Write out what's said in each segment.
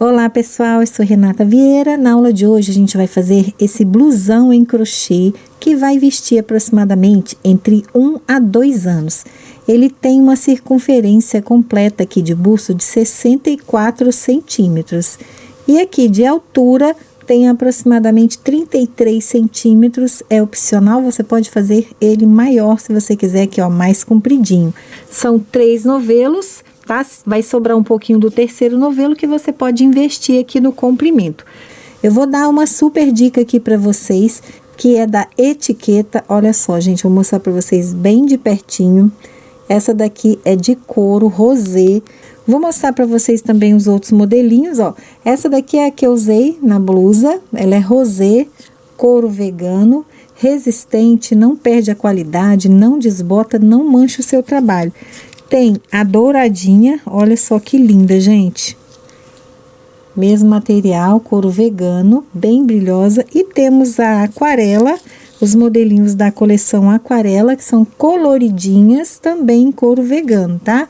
Olá pessoal, eu sou Renata Vieira. Na aula de hoje a gente vai fazer esse blusão em crochê que vai vestir aproximadamente entre 1 a 2 anos. Ele tem uma circunferência completa aqui de busto de 64 centímetros e aqui de altura tem aproximadamente 33 centímetros. É opcional, você pode fazer ele maior se você quiser, aqui ó, mais compridinho. São 3 novelos. Tá? Vai sobrar um pouquinho do terceiro novelo que você pode investir aqui no comprimento. Eu vou dar uma super dica aqui para vocês, que é da etiqueta. Olha só, gente, vou mostrar para vocês bem de pertinho. Essa daqui é de couro rosé. Vou mostrar para vocês também os outros modelinhos, ó. Essa daqui é a que eu usei na blusa. Ela é rosé, couro vegano, resistente, não perde a qualidade, não desbota, não mancha o seu trabalho. Tem a douradinha, olha só que linda, gente. Mesmo material, couro vegano, bem brilhosa. E temos a aquarela, os modelinhos da coleção aquarela, que são coloridinhas, também em couro vegano, tá?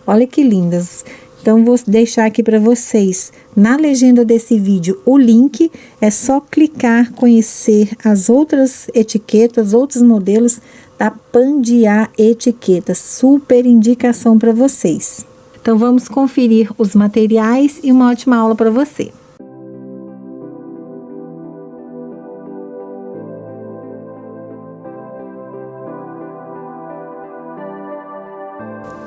Olha que lindas. Então, vou deixar aqui para vocês, na legenda desse vídeo, o link. É só clicar, conhecer as outras etiquetas, outros modelos da Pandiá Etiquetas. Super indicação para vocês. Então, vamos conferir os materiais e uma ótima aula para você.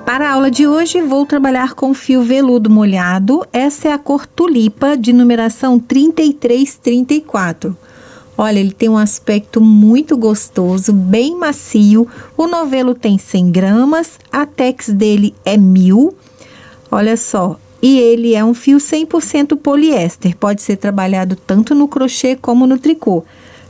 Para a aula de hoje, vou trabalhar com fio veludo molhado. Essa é a cor tulipa, de numeração 3334. Olha, ele tem um aspecto muito gostoso, bem macio. O novelo tem 100 gramas, a tex dele é 1000. Olha só, e ele é um fio 100% poliéster. Pode ser trabalhado tanto no crochê como no tricô.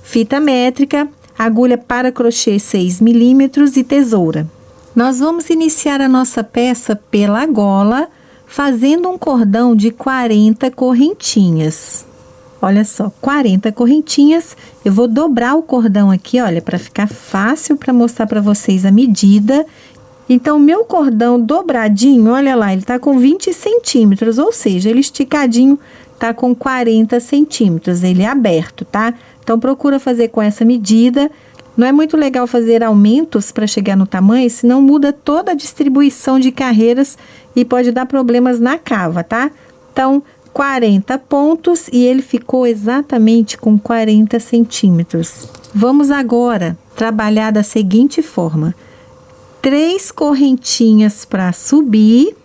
Fita métrica, agulha para crochê 6 milímetros e tesoura. Nós vamos iniciar a nossa peça pela gola, fazendo um cordão de 40 correntinhas. Olha só, 40 correntinhas. Eu vou dobrar o cordão aqui, olha, para ficar fácil para mostrar para vocês a medida. Então, meu cordão dobradinho, olha lá, ele tá com 20 centímetros, ou seja, ele esticadinho tá com 40 centímetros, ele é aberto, tá? Então, procura fazer com essa medida. Não é muito legal fazer aumentos para chegar no tamanho, senão muda toda a distribuição de carreiras e pode dar problemas na cava, tá? Então, 40 pontos e ele ficou exatamente com 40 centímetros. Vamos agora trabalhar da seguinte forma: 3 correntinhas para subir,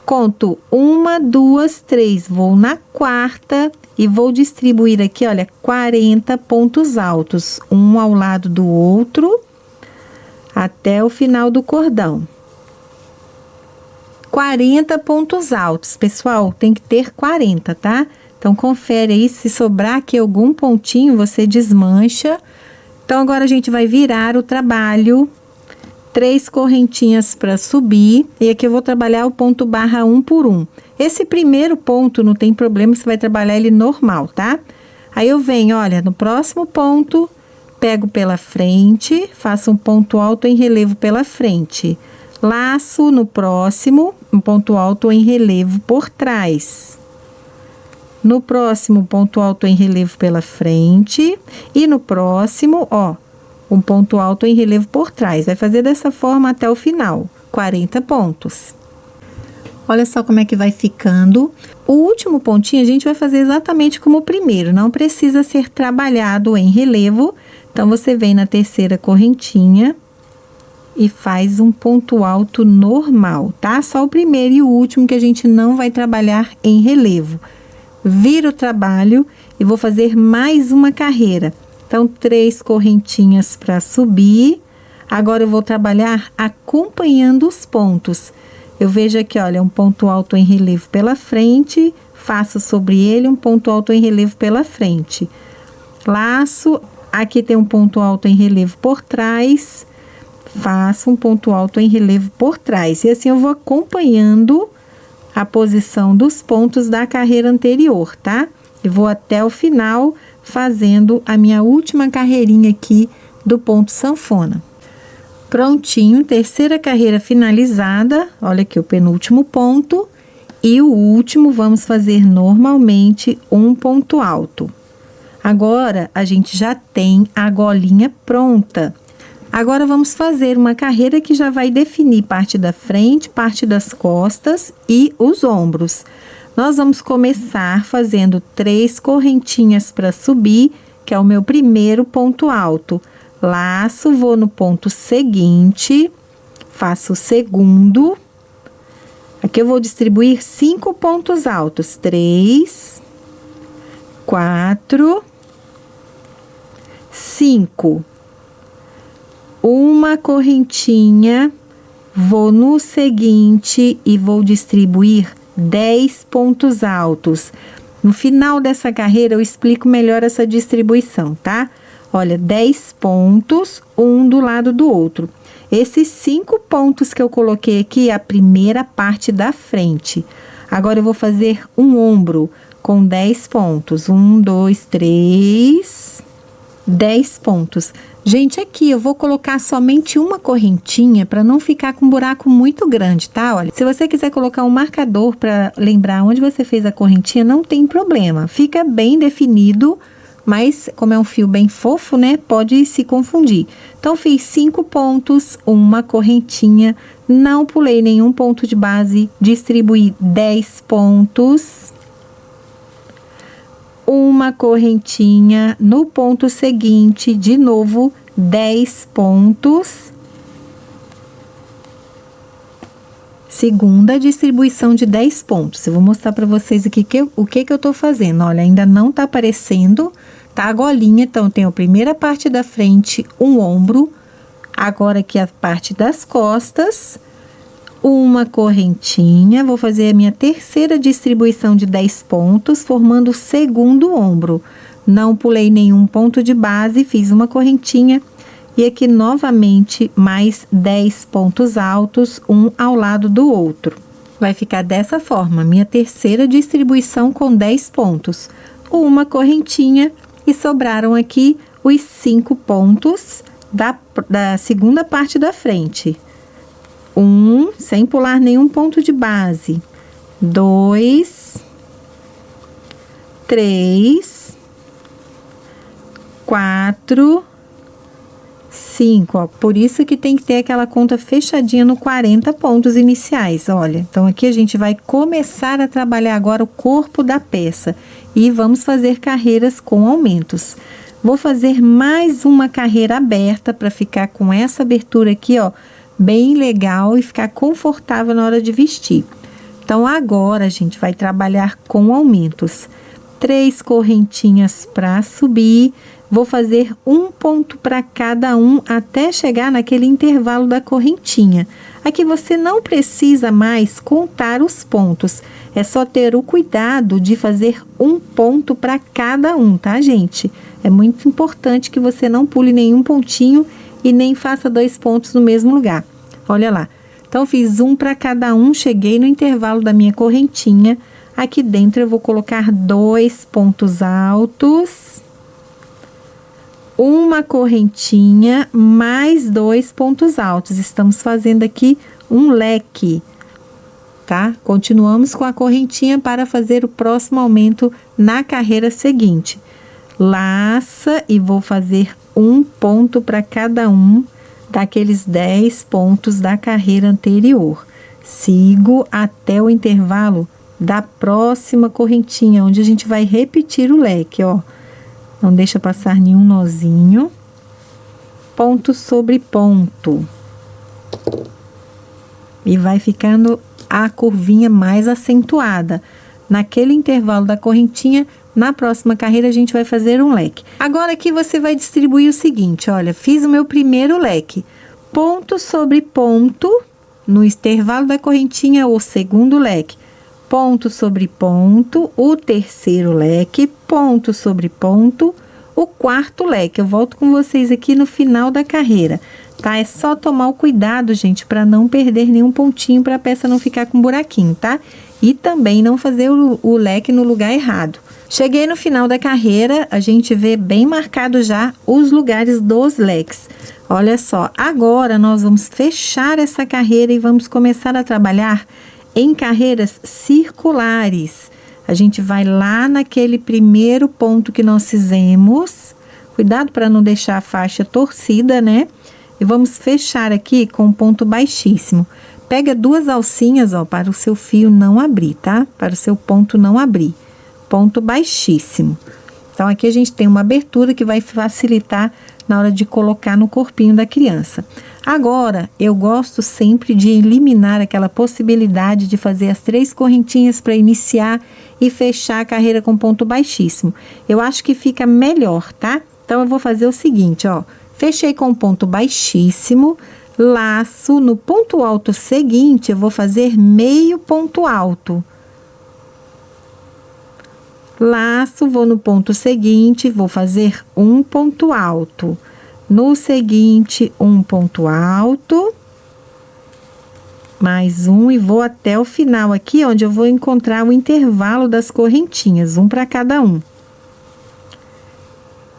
conto 1, 2, 3, vou na quarta e vou distribuir aqui, olha, 40 pontos altos, um ao lado do outro, até o final do cordão. 40 pontos altos, pessoal, tem que ter 40, tá? Então, confere aí, se sobrar aqui algum pontinho, você desmancha. Então, agora a gente vai virar o trabalho, 3 correntinhas para subir, e aqui eu vou trabalhar o ponto barra 1 por 1. Esse primeiro ponto não tem problema, você vai trabalhar ele normal, tá? Aí eu venho, olha, no próximo ponto, pego pela frente, faço um ponto alto em relevo pela frente. Laço no próximo, um ponto alto em relevo por trás. No próximo, ponto alto em relevo pela frente. E no próximo, ó, um ponto alto em relevo por trás. Vai fazer dessa forma até o final, 40 pontos. Olha só como é que vai ficando. O último pontinho a gente vai fazer exatamente como o primeiro, não precisa ser trabalhado em relevo. Então, você vem na terceira correntinha e faz um ponto alto normal, tá? Só o primeiro e o último que a gente não vai trabalhar em relevo. Viro o trabalho e vou fazer mais uma carreira. Então, 3 correntinhas para subir. Agora, eu vou trabalhar acompanhando os pontos. Eu vejo aqui, olha, um ponto alto em relevo pela frente, faço sobre ele um ponto alto em relevo pela frente. Laço, aqui tem um ponto alto em relevo por trás, faço um ponto alto em relevo por trás. E assim eu vou acompanhando a posição dos pontos da carreira anterior, tá? E vou até o final fazendo a minha última carreirinha aqui do ponto sanfona. Prontinho, terceira carreira finalizada, olha aqui o penúltimo ponto. E o último, vamos fazer normalmente um ponto alto. Agora, a gente já tem a golinha pronta. Agora, vamos fazer uma carreira que já vai definir parte da frente, parte das costas e os ombros. Nós vamos começar fazendo 3 correntinhas para subir, que é o meu primeiro ponto alto. Laço, vou no ponto seguinte, faço o segundo. Aqui eu vou distribuir 5 pontos altos. 3, 4, 5. Uma correntinha, vou no seguinte e vou distribuir 10 pontos altos. No final dessa carreira eu explico melhor essa distribuição, tá? Olha, 10 pontos, um do lado do outro. Esses 5 pontos que eu coloquei aqui é a primeira parte da frente. Agora eu vou fazer um ombro com 10 pontos. 1, 2, 3, 10 pontos. Gente, aqui eu vou colocar somente uma correntinha para não ficar com um buraco muito grande, tá? Olha, se você quiser colocar um marcador para lembrar onde você fez a correntinha, não tem problema. Fica bem definido, mas como é um fio bem fofo, né? Pode se confundir. Então, fiz 5 pontos, uma correntinha, não pulei nenhum ponto de base, distribuí 10 pontos. Uma correntinha, no ponto seguinte, de novo, 10 pontos. Segunda distribuição de 10 pontos. Eu vou mostrar para vocês aqui o que eu tô fazendo. Olha, ainda não tá aparecendo, tá a golinha. Então, eu tenho a primeira parte da frente, um ombro. Agora, aqui a parte das costas. Uma correntinha, vou fazer a minha terceira distribuição de 10 pontos, formando o segundo ombro. Não pulei nenhum ponto de base, fiz uma correntinha e aqui novamente mais 10 pontos altos, um ao lado do outro. Vai ficar dessa forma, minha terceira distribuição com 10 pontos. Uma correntinha e sobraram aqui os 5 pontos da segunda parte da frente. 1, sem pular nenhum ponto de base. 2, 3, 4, 5. Ó, por isso que tem que ter aquela conta fechadinha no 40 pontos iniciais, olha. Então, aqui a gente vai começar a trabalhar agora o corpo da peça. E vamos fazer carreiras com aumentos. Vou fazer mais uma carreira aberta para ficar com essa abertura aqui, ó, bem legal e ficar confortável na hora de vestir. Então, agora a gente vai trabalhar com aumentos. 3 correntinhas para subir. Vou fazer um ponto para cada um até chegar naquele intervalo da correntinha. Aqui você não precisa mais contar os pontos. É só ter o cuidado de fazer um ponto para cada um, tá, gente? É muito importante que você não pule nenhum pontinho e nem faça 2 pontos no mesmo lugar. Olha lá. Então, fiz um para cada um, cheguei no intervalo da minha correntinha. Aqui dentro eu vou colocar 2 pontos altos. Uma correntinha, mais 2 pontos altos. Estamos fazendo aqui um leque, tá? Continuamos com a correntinha para fazer o próximo aumento na carreira seguinte. Laça e vou fazer um ponto para cada um daqueles 10 pontos da carreira anterior. Sigo até o intervalo da próxima correntinha, onde a gente vai repetir o leque, ó. Não deixa passar nenhum nozinho. Ponto sobre ponto. E vai ficando a curvinha mais acentuada. Naquele intervalo da correntinha, na próxima carreira a gente vai fazer um leque. Agora aqui você vai distribuir o seguinte, olha, fiz o meu primeiro leque. Ponto sobre ponto, no intervalo da correntinha, o segundo leque. Ponto sobre ponto, o terceiro leque, ponto sobre ponto, o quarto leque. Eu volto com vocês aqui no final da carreira, tá? É só tomar o cuidado, gente, para não perder nenhum pontinho, para a peça não ficar com buraquinho, tá? E também não fazer o leque no lugar errado. Cheguei no final da carreira, a gente vê bem marcado já os lugares dos leques. Olha só, agora nós vamos fechar essa carreira e vamos começar a trabalhar em carreiras circulares, a gente vai lá naquele primeiro ponto que nós fizemos. Cuidado para não deixar a faixa torcida, né? E vamos fechar aqui com um ponto baixíssimo. Pega 2 alcinhas, ó, para o seu fio não abrir, tá? Para o seu ponto não abrir. Ponto baixíssimo. Então, aqui a gente tem uma abertura que vai facilitar na hora de colocar no corpinho da criança. Agora, eu gosto sempre de eliminar aquela possibilidade de fazer as 3 correntinhas para iniciar e fechar a carreira com ponto baixíssimo. Eu acho que fica melhor, tá? Então, eu vou fazer o seguinte, ó. Fechei com ponto baixíssimo, laço, no ponto alto seguinte, eu vou fazer meio ponto alto. Laço, vou no ponto seguinte, vou fazer um ponto alto. No seguinte, um ponto alto. Mais um e vou até o final aqui, onde eu vou encontrar o intervalo das correntinhas, um para cada um.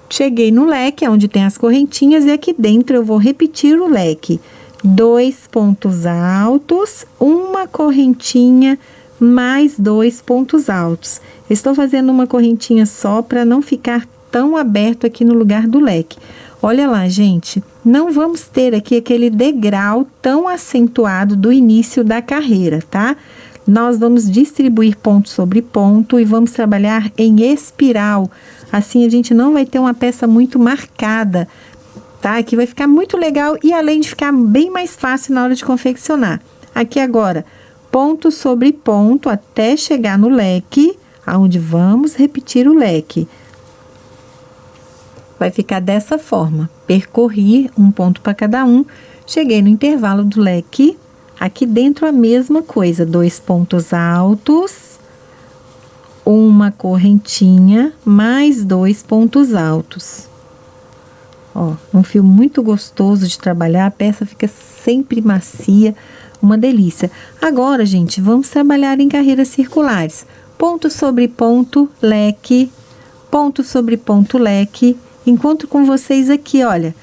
Cheguei no leque, onde tem as correntinhas, e aqui dentro eu vou repetir o leque. 2 pontos altos, uma correntinha, mais 2 pontos altos. Estou fazendo uma correntinha só para não ficar tão aberto aqui no lugar do leque. Olha lá, gente, não vamos ter aqui aquele degrau tão acentuado do início da carreira, tá? Nós vamos distribuir ponto sobre ponto e vamos trabalhar em espiral. Assim a gente não vai ter uma peça muito marcada, tá? Aqui vai ficar muito legal e além de ficar bem mais fácil na hora de confeccionar. Aqui agora, ponto sobre ponto até chegar no leque, aonde vamos repetir o leque. Vai ficar dessa forma. Percorri um ponto para cada um, cheguei no intervalo do leque. Aqui dentro a mesma coisa, 2 pontos altos, uma correntinha, mais 2 pontos altos. Ó, um fio muito gostoso de trabalhar, a peça fica sempre macia, uma delícia. Agora, gente, vamos trabalhar em carreiras circulares. Ponto sobre ponto, leque, ponto sobre ponto, leque. Encontro com vocês aqui, olha,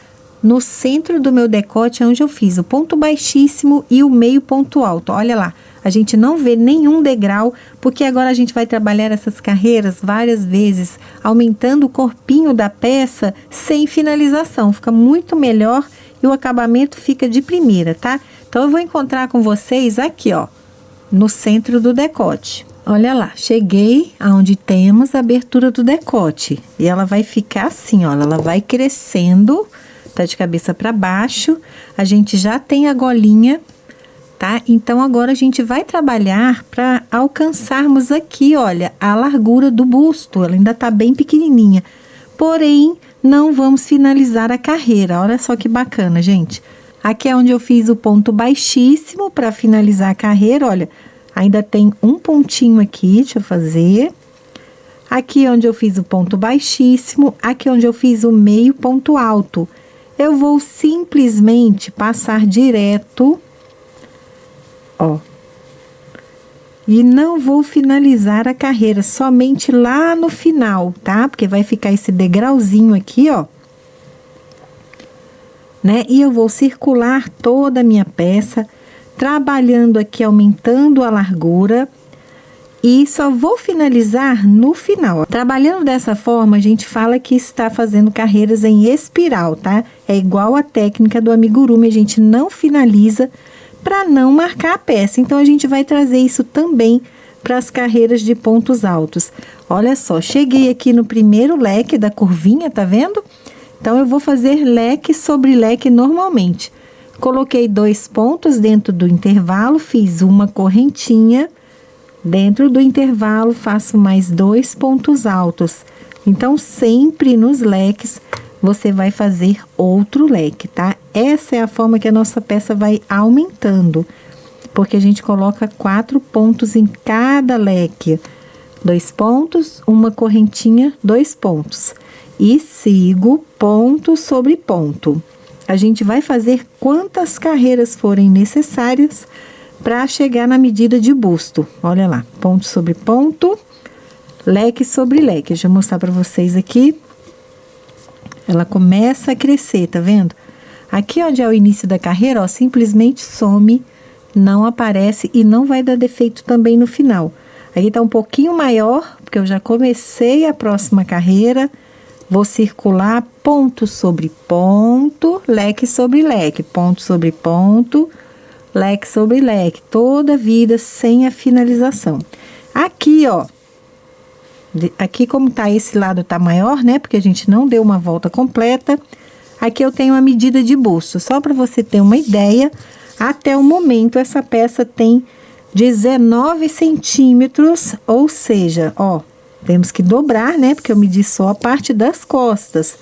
no centro do meu decote, onde eu fiz o ponto baixíssimo e o meio ponto alto. Olha lá, a gente não vê nenhum degrau, porque agora a gente vai trabalhar essas carreiras várias vezes, aumentando o corpinho da peça sem finalização. Fica muito melhor e o acabamento fica de primeira, tá? Então, eu vou encontrar com vocês aqui, ó, no centro do decote. Olha lá, cheguei aonde temos a abertura do decote. E ela vai ficar assim, ó, ela vai crescendo, tá de cabeça para baixo. A gente já tem a golinha, tá? Então, agora a gente vai trabalhar para alcançarmos aqui, olha, a largura do busto. Ela ainda tá bem pequenininha. Porém, não vamos finalizar a carreira. Olha só que bacana, gente. Aqui é onde eu fiz o ponto baixíssimo para finalizar a carreira, olha. Ainda tem um pontinho aqui, deixa eu fazer. Aqui onde eu fiz o ponto baixíssimo, aqui onde eu fiz o meio ponto alto. Eu vou simplesmente passar direto, ó. E não vou finalizar a carreira, somente lá no final, tá? Porque vai ficar esse degrauzinho aqui, ó. Né? E eu vou circular toda a minha peça, trabalhando aqui, aumentando a largura, e só vou finalizar no final. Trabalhando dessa forma, a gente fala que está fazendo carreiras em espiral, tá? É igual a técnica do amigurumi, a gente não finaliza para não marcar a peça. Então, a gente vai trazer isso também para as carreiras de pontos altos. Olha só, cheguei aqui no primeiro leque da curvinha, tá vendo? Então, eu vou fazer leque sobre leque normalmente. Coloquei 2 pontos dentro do intervalo, fiz uma correntinha. Dentro do intervalo, faço mais 2 pontos altos. Então, sempre nos leques, você vai fazer outro leque, tá? Essa é a forma que a nossa peça vai aumentando. Porque a gente coloca 4 pontos em cada leque. 2 pontos, uma correntinha, 2 pontos. E sigo ponto sobre ponto. A gente vai fazer quantas carreiras forem necessárias para chegar na medida de busto. Olha lá, ponto sobre ponto, leque sobre leque. Deixa eu mostrar para vocês aqui. Ela começa a crescer, tá vendo? Aqui onde é o início da carreira, ó, simplesmente some não aparece e não vai dar defeito também no final. Aqui tá um pouquinho maior, porque eu já comecei a próxima carreira. Vou circular ponto sobre ponto, leque sobre leque, ponto sobre ponto, leque sobre leque, toda a vida sem a finalização. Aqui, ó, aqui como tá esse lado tá maior, né? Porque a gente não deu uma volta completa. Aqui eu tenho a medida de busto, só para você ter uma ideia. Até o momento essa peça tem 19 centímetros, ou seja, ó, temos que dobrar, né? Porque eu medi só a parte das costas.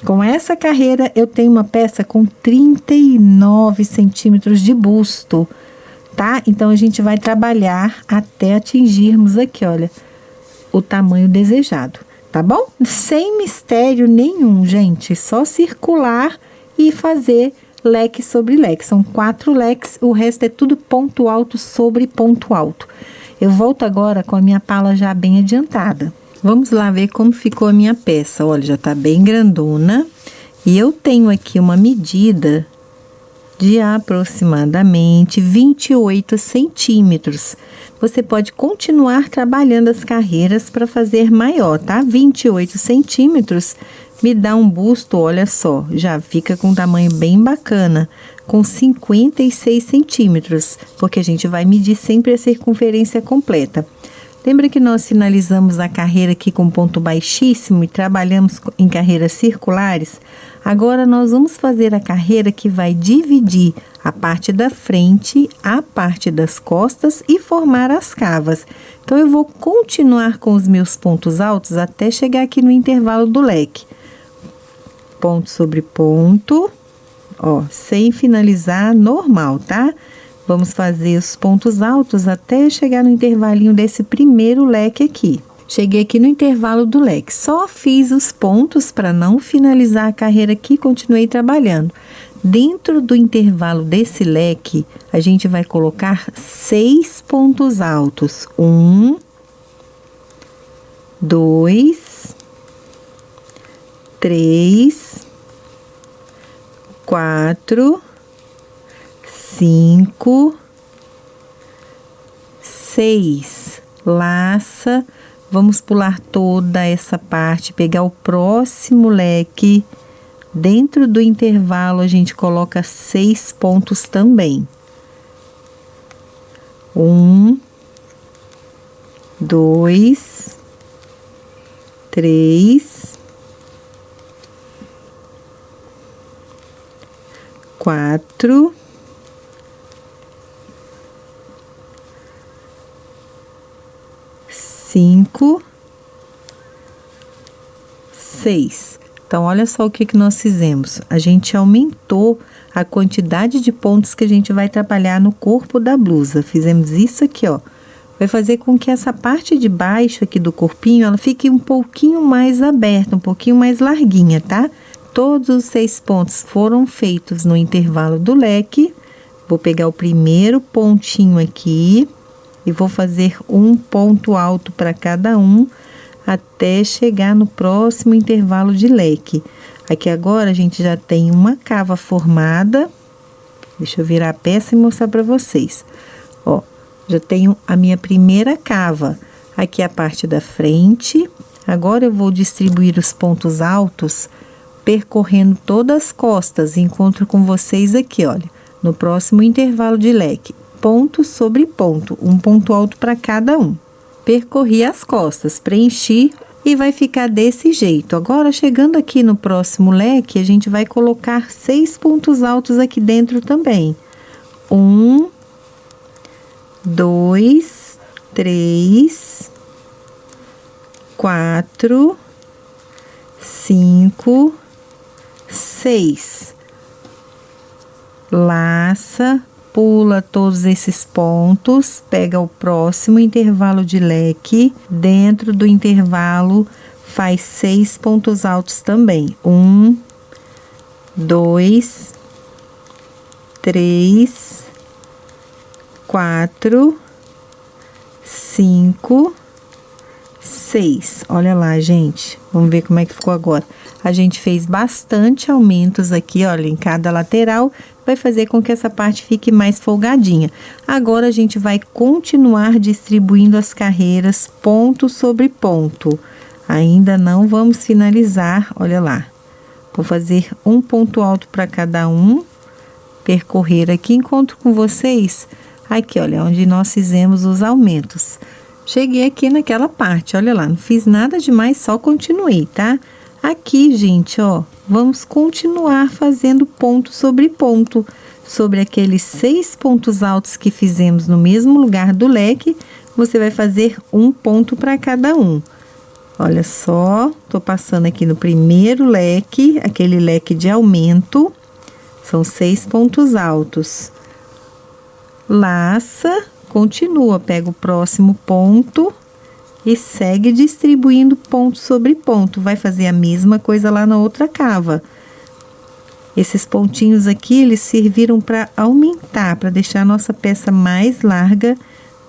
Com essa carreira, eu tenho uma peça com 39 centímetros de busto, tá? Então, a gente vai trabalhar até atingirmos aqui, olha, o tamanho desejado, tá bom? Sem mistério nenhum, gente. Só circular e fazer leque sobre leque. São 4 leques, o resto é tudo ponto alto sobre ponto alto. Eu volto agora com a minha pala já bem adiantada. Vamos lá ver como ficou a minha peça. Olha, já tá bem grandona. E eu tenho aqui uma medida de aproximadamente 28 centímetros. Você pode continuar trabalhando as carreiras para fazer maior, tá? 28 centímetros me dá um busto, olha só, já fica com um tamanho bem bacana, com 56 centímetros, porque a gente vai medir sempre a circunferência completa. Lembra que nós finalizamos a carreira aqui com ponto baixíssimo e trabalhamos em carreiras circulares? Agora nós vamos fazer a carreira que vai dividir a parte da frente, a parte das costas e formar as cavas. Então eu vou continuar com os meus pontos altos até chegar aqui no intervalo do leque. Ponto sobre ponto, ó, sem finalizar, normal, tá? Vamos fazer os pontos altos até chegar no intervalinho desse primeiro leque aqui. Cheguei aqui no intervalo do leque, só fiz os pontos para não finalizar a carreira aqui, continuei trabalhando. Dentro do intervalo desse leque, a gente vai colocar 6 pontos altos. 1, 2, 3, 4, 5, 6. Laça, vamos pular toda essa parte, pegar o próximo leque. Dentro do intervalo, a gente coloca 6 pontos também. 1, 2, 3, 4, 5, 6. Então, olha só o que nós fizemos. A gente aumentou a quantidade de pontos que a gente vai trabalhar no corpo da blusa. Fizemos isso aqui, ó. Vai fazer com que essa parte de baixo aqui do corpinho, ela fique um pouquinho mais aberta, um pouquinho mais larguinha, tá? Todos os 6 pontos foram feitos no intervalo do leque. Vou pegar o primeiro pontinho aqui e vou fazer um ponto alto para cada um, até chegar no próximo intervalo de leque. Aqui agora a gente já tem uma cava formada. Deixa eu virar a peça e mostrar para vocês. Ó, já tenho a minha primeira cava. Aqui é a parte da frente. Agora eu vou distribuir os pontos altos, percorrendo todas as costas. Encontro com vocês aqui, olha, no próximo intervalo de leque. Ponto sobre ponto, um ponto alto para cada um. Percorri as costas, preenchi e vai ficar desse jeito. Agora, chegando aqui no próximo leque, a gente vai colocar 6 pontos altos aqui dentro também. 1, 2, 3, 4, 5, 6. Laça, pula todos esses pontos, pega o próximo intervalo de leque, dentro do intervalo faz 6 pontos altos também. 1, 2, 3, 4, 5, 6. Olha lá, gente. Vamos ver como é que ficou agora. A gente fez bastante aumentos aqui, olha, em cada lateral. Vai fazer com que essa parte fique mais folgadinha. Agora, a gente vai continuar distribuindo as carreiras ponto sobre ponto. Ainda não vamos finalizar, olha lá. Vou fazer um ponto alto para cada um. Percorrer aqui, encontro com vocês aqui, olha, onde nós fizemos os aumentos. Cheguei aqui naquela parte, olha lá, não fiz nada demais, só continuei, tá? Aqui, gente, ó, vamos continuar fazendo ponto sobre ponto, sobre aqueles 6 pontos altos que fizemos no mesmo lugar do leque, você vai fazer um ponto para cada um. Olha só, tô passando aqui no primeiro leque, aquele leque de aumento, são 6 pontos altos. Laça, continua, pega o próximo ponto e segue distribuindo ponto sobre ponto. Vai fazer a mesma coisa lá na outra cava. Esses pontinhos aqui, eles serviram para aumentar, para deixar a nossa peça mais larga,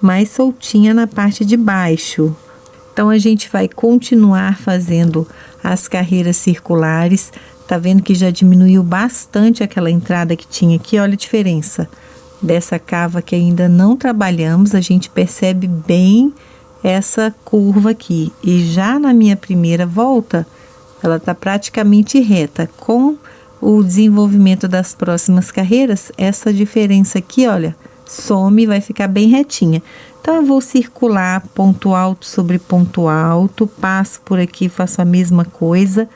mais soltinha na parte de baixo. Então, a gente vai continuar fazendo as carreiras circulares. Tá vendo que já diminuiu bastante aquela entrada que tinha aqui? Olha a diferença dessa cava que ainda não trabalhamos. A gente percebe bem essa curva aqui. E já na minha primeira volta, ela tá praticamente reta. Com o desenvolvimento das próximas carreiras, essa diferença aqui, olha, some e vai ficar bem retinha. Então, eu vou circular ponto alto sobre ponto alto, passo por aqui, faço a mesma coisa,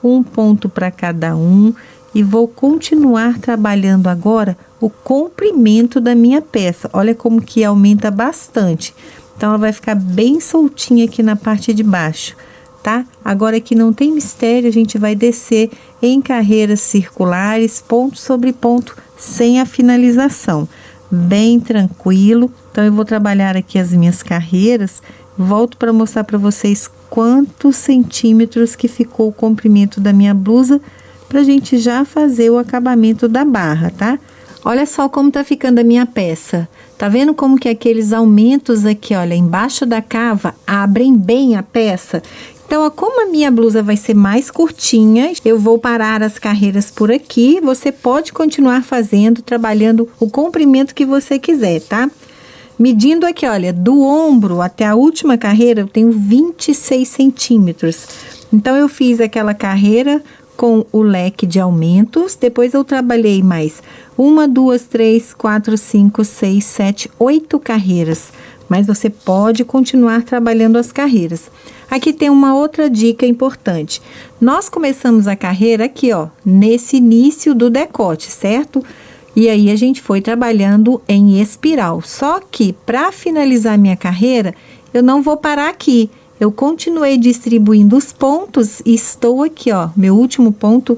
um ponto para cada um, e vou continuar trabalhando agora o comprimento da minha peça. Olha como que aumenta bastante. Então, ela vai ficar bem soltinha aqui na parte de baixo, tá? Agora, aqui não tem mistério, a gente vai descer em carreiras circulares, ponto sobre ponto, sem a finalização. Bem tranquilo. Então, eu vou trabalhar aqui as minhas carreiras, volto para mostrar para vocês quantos centímetros que ficou o comprimento da minha blusa, pra gente já fazer o acabamento da barra, tá? Olha só como tá ficando a minha peça. Tá vendo como que aqueles aumentos aqui, olha, embaixo da cava, abrem bem a peça? Então, ó, como a minha blusa vai ser mais curtinha, eu vou parar as carreiras por aqui. Você pode continuar fazendo, trabalhando o comprimento que você quiser, tá? Medindo aqui, olha, do ombro até a última carreira, eu tenho 26 centímetros. Então, eu fiz aquela carreira com o leque de aumentos. Depois, eu trabalhei mais 1, 2, 3, 4, 5, 6, 7, 8 carreiras. Mas você pode continuar trabalhando as carreiras. Aqui tem uma outra dica importante. Nós começamos a carreira aqui, ó, nesse início do decote, certo? E aí, a gente foi trabalhando em espiral. Só que, para finalizar minha carreira, eu não vou parar aqui. Eu continuei distribuindo os pontos e estou aqui, ó. Meu último ponto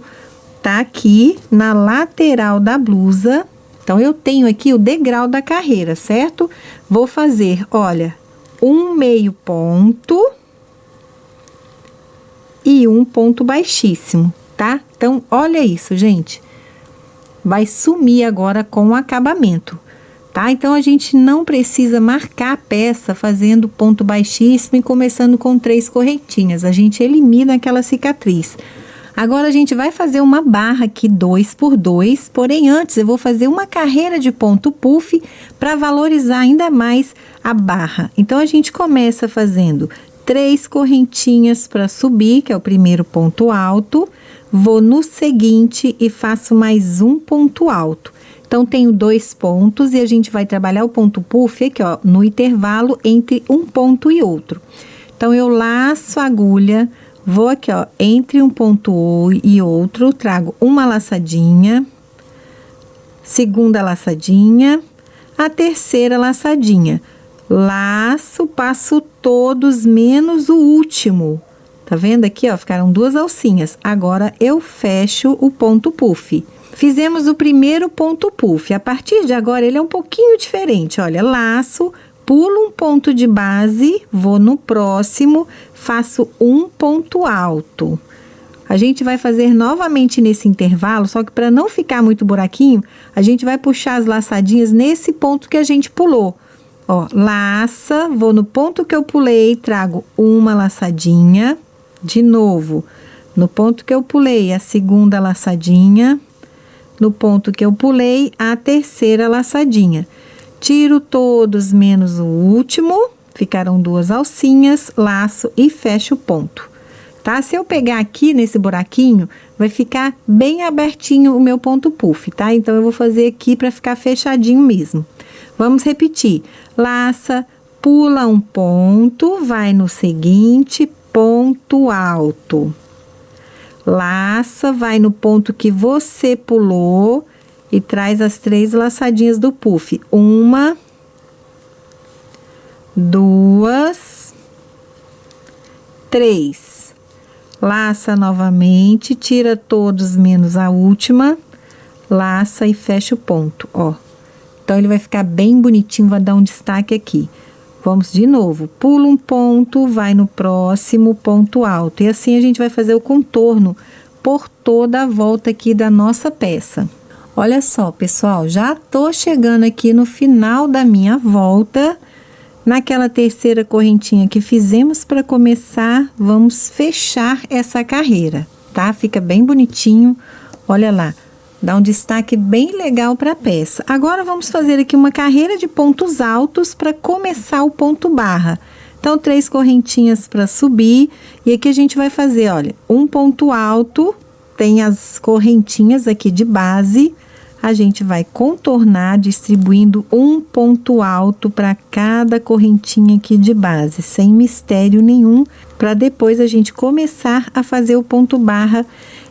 tá aqui na lateral da blusa. Então, eu tenho aqui o degrau da carreira, certo? Vou fazer, olha, um meio ponto e um ponto baixíssimo, tá? Então, olha isso, gente. Vai sumir agora com o acabamento, tá? Então, a gente não precisa marcar a peça fazendo ponto baixíssimo e começando com 3 correntinhas. A gente elimina aquela cicatriz. Agora, a gente vai fazer uma barra aqui 2 por 2, porém, antes eu vou fazer uma carreira de ponto puff para valorizar ainda mais a barra. Então, a gente começa fazendo 3 correntinhas para subir, que é o primeiro ponto alto. Vou no seguinte e faço mais um ponto alto. Então, tenho 2 pontos e a gente vai trabalhar o ponto puff aqui, ó, no intervalo entre um ponto e outro. Então, eu laço a agulha, vou aqui, ó, entre um ponto e outro, trago uma laçadinha, segunda laçadinha, a terceira laçadinha. Laço, passo todos menos o último. Tá vendo aqui, ó? Ficaram 2 alcinhas. Agora, eu fecho o ponto puff. Fizemos o primeiro ponto puff. A partir de agora, ele é um pouquinho diferente. Olha, laço, pulo um ponto de base, vou no próximo, faço um ponto alto. A gente vai fazer novamente nesse intervalo, só que para não ficar muito buraquinho, a gente vai puxar as laçadinhas nesse ponto que a gente pulou. Ó, laça, vou no ponto que eu pulei, trago uma laçadinha, de novo, no ponto que eu pulei, a segunda laçadinha, no ponto que eu pulei, a terceira laçadinha. Tiro todos menos o último, ficaram 2 alcinhas, laço e fecho o ponto, tá? Se eu pegar aqui nesse buraquinho, vai ficar bem abertinho o meu ponto puff, tá? Então, eu vou fazer aqui para ficar fechadinho mesmo. Vamos repetir. Laça, pula um ponto, vai no seguinte, ponto alto. Laça, vai no ponto que você pulou e traz as 3 laçadinhas do puff. 1, 2, 3. Laça novamente, tira todos menos a última, laça e fecha o ponto, ó. Então, ele vai ficar bem bonitinho, vai dar um destaque aqui. Vamos de novo, pula um ponto, vai no próximo ponto alto. E assim a gente vai fazer o contorno por toda a volta aqui da nossa peça. Olha só, pessoal, já tô chegando aqui no final da minha volta. Naquela terceira correntinha que fizemos para começar, vamos fechar essa carreira, tá? Fica bem bonitinho, olha lá. Dá um destaque bem legal para a peça. Agora, vamos fazer aqui uma carreira de pontos altos para começar o ponto barra. Então, 3 correntinhas para subir. E aqui a gente vai fazer, olha, um ponto alto, tem as correntinhas aqui de base. A gente vai contornar distribuindo um ponto alto para cada correntinha aqui de base, sem mistério nenhum, para depois a gente começar a fazer o ponto barra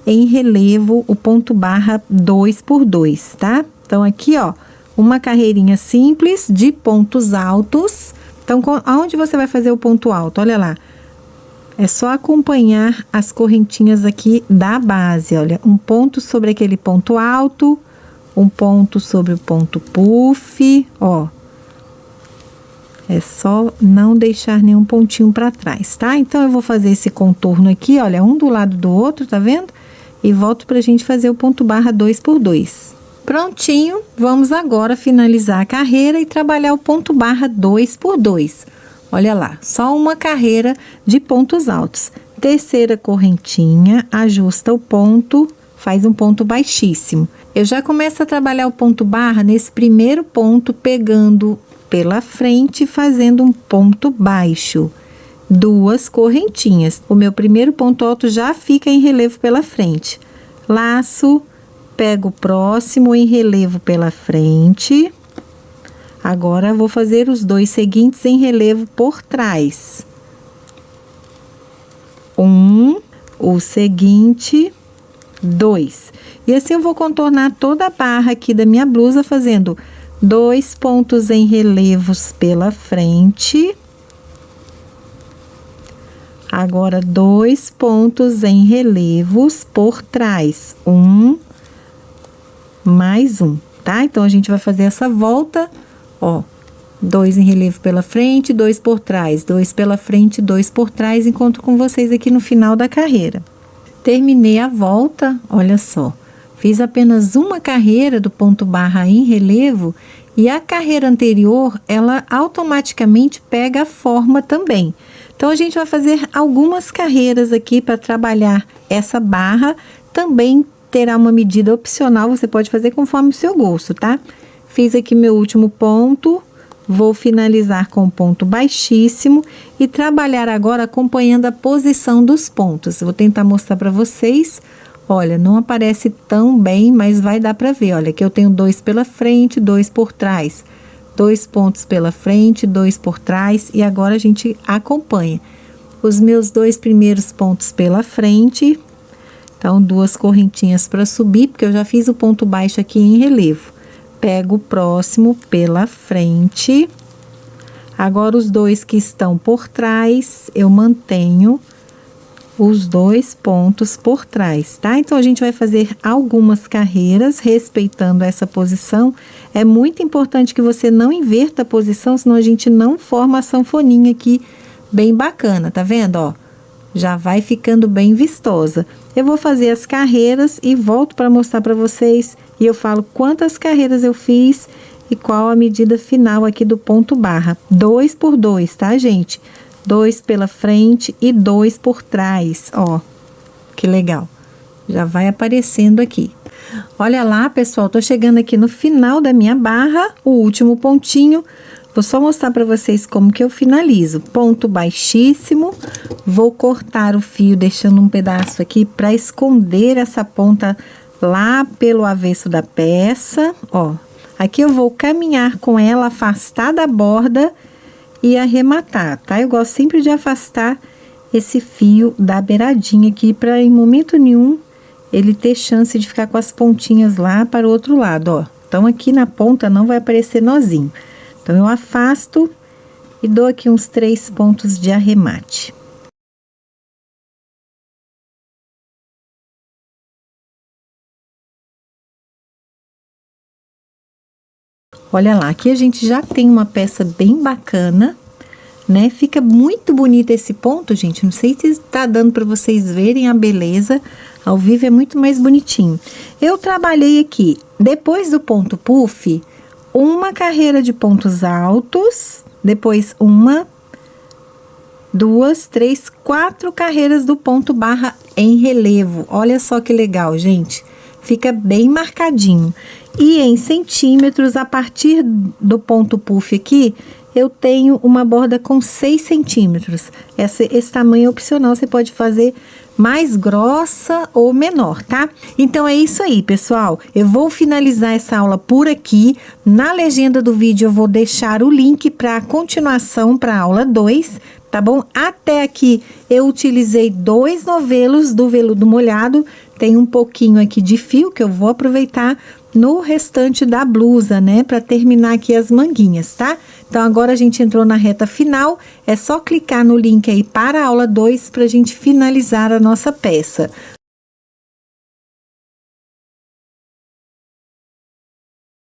em relevo, o ponto barra 2 por 2, tá? Então, aqui, ó, uma carreirinha simples de pontos altos. Então, aonde você vai fazer o ponto alto? Olha lá. É só acompanhar as correntinhas aqui da base, olha. Um ponto sobre aquele ponto alto, um ponto sobre o ponto puff, ó. É só não deixar nenhum pontinho para trás, tá? Então, eu vou fazer esse contorno aqui, olha, um do lado do outro, tá vendo? E volto pra gente fazer o ponto barra 2 por 2. Prontinho, vamos agora finalizar a carreira e trabalhar o ponto barra 2 por 2. Olha lá, só uma carreira de pontos altos. Terceira correntinha, ajusta o ponto, faz um ponto baixíssimo. Eu já começo a trabalhar o ponto barra nesse primeiro ponto, pegando pela frente, fazendo um ponto baixo. 2 correntinhas. O meu primeiro ponto alto já fica em relevo pela frente. Laço, pego o próximo em relevo pela frente. Agora, vou fazer os 2 seguintes em relevo por trás. O seguinte, 2. E assim eu vou contornar toda a barra aqui da minha blusa, fazendo 2 pontos em relevos pela frente. Agora, 2 pontos em relevos por trás. Mais um, tá? Então, a gente vai fazer essa volta, ó. 2 em relevo pela frente, 2 por trás. 2 pela frente, 2 por trás. Encontro com vocês aqui no final da carreira. Terminei a volta, olha só. Fiz apenas uma carreira do ponto barra em relevo. E a carreira anterior, ela automaticamente pega a forma também. Então, a gente vai fazer algumas carreiras aqui para trabalhar essa barra. Também terá uma medida opcional, você pode fazer conforme o seu gosto, tá? Fiz aqui meu último ponto, vou finalizar com um ponto baixíssimo e trabalhar agora acompanhando a posição dos pontos. Vou tentar mostrar para vocês. Olha, não aparece tão bem, mas vai dar para ver. Olha, aqui eu tenho 2 pela frente, 2 por trás. 2 pontos pela frente, 2 por trás, e agora a gente acompanha os meus 2 primeiros pontos pela frente. Então, 2 correntinhas para subir, porque eu já fiz o ponto baixo aqui em relevo. Pego o próximo pela frente. Agora, os 2 que estão por trás, eu mantenho os 2 pontos por trás, tá? Então, a gente vai fazer algumas carreiras respeitando essa posição. É muito importante que você não inverta a posição, senão a gente não forma a sanfoninha aqui bem bacana, tá vendo, ó? Já vai ficando bem vistosa. Eu vou fazer as carreiras e volto para mostrar para vocês. E eu falo quantas carreiras eu fiz e qual a medida final aqui do ponto barra. 2 por 2, tá, gente? 2 pela frente e 2 por trás, ó. Que legal. Já vai aparecendo aqui. Olha lá, pessoal, tô chegando aqui no final da minha barra, o último pontinho. Vou só mostrar para vocês como que eu finalizo. Ponto baixíssimo, vou cortar o fio deixando um pedaço aqui para esconder essa ponta lá pelo avesso da peça, ó. Aqui eu vou caminhar com ela, afastar da borda e arrematar, tá? Eu gosto sempre de afastar esse fio da beiradinha aqui para em momento nenhum ele ter chance de ficar com as pontinhas lá para o outro lado, ó. Então aqui na ponta não vai aparecer nozinho. Então, eu afasto e dou aqui uns 3 pontos de arremate. Olha lá, aqui a gente já tem uma peça bem bacana, né? Fica muito bonito esse ponto, gente. Não sei se tá dando para vocês verem a beleza. Ao vivo é muito mais bonitinho. Eu trabalhei aqui, depois do ponto puff, uma carreira de pontos altos, depois uma, 2, 3, 4 carreiras do ponto barra em relevo. Olha só que legal, gente. Fica bem marcadinho. E em centímetros, a partir do ponto puff aqui, eu tenho uma borda com 6 centímetros. Esse tamanho é opcional, você pode fazer mais grossa ou menor, tá? Então é isso aí, pessoal. Eu vou finalizar essa aula por aqui. Na legenda do vídeo eu vou deixar o link para a continuação para a aula 2, tá bom? Até aqui eu utilizei 2 novelos do veludo molhado. Tem um pouquinho aqui de fio que eu vou aproveitar no restante da blusa, né? Para terminar aqui as manguinhas, tá? Então, agora a gente entrou na reta final. É só clicar no link aí para a aula 2 para a gente finalizar a nossa peça.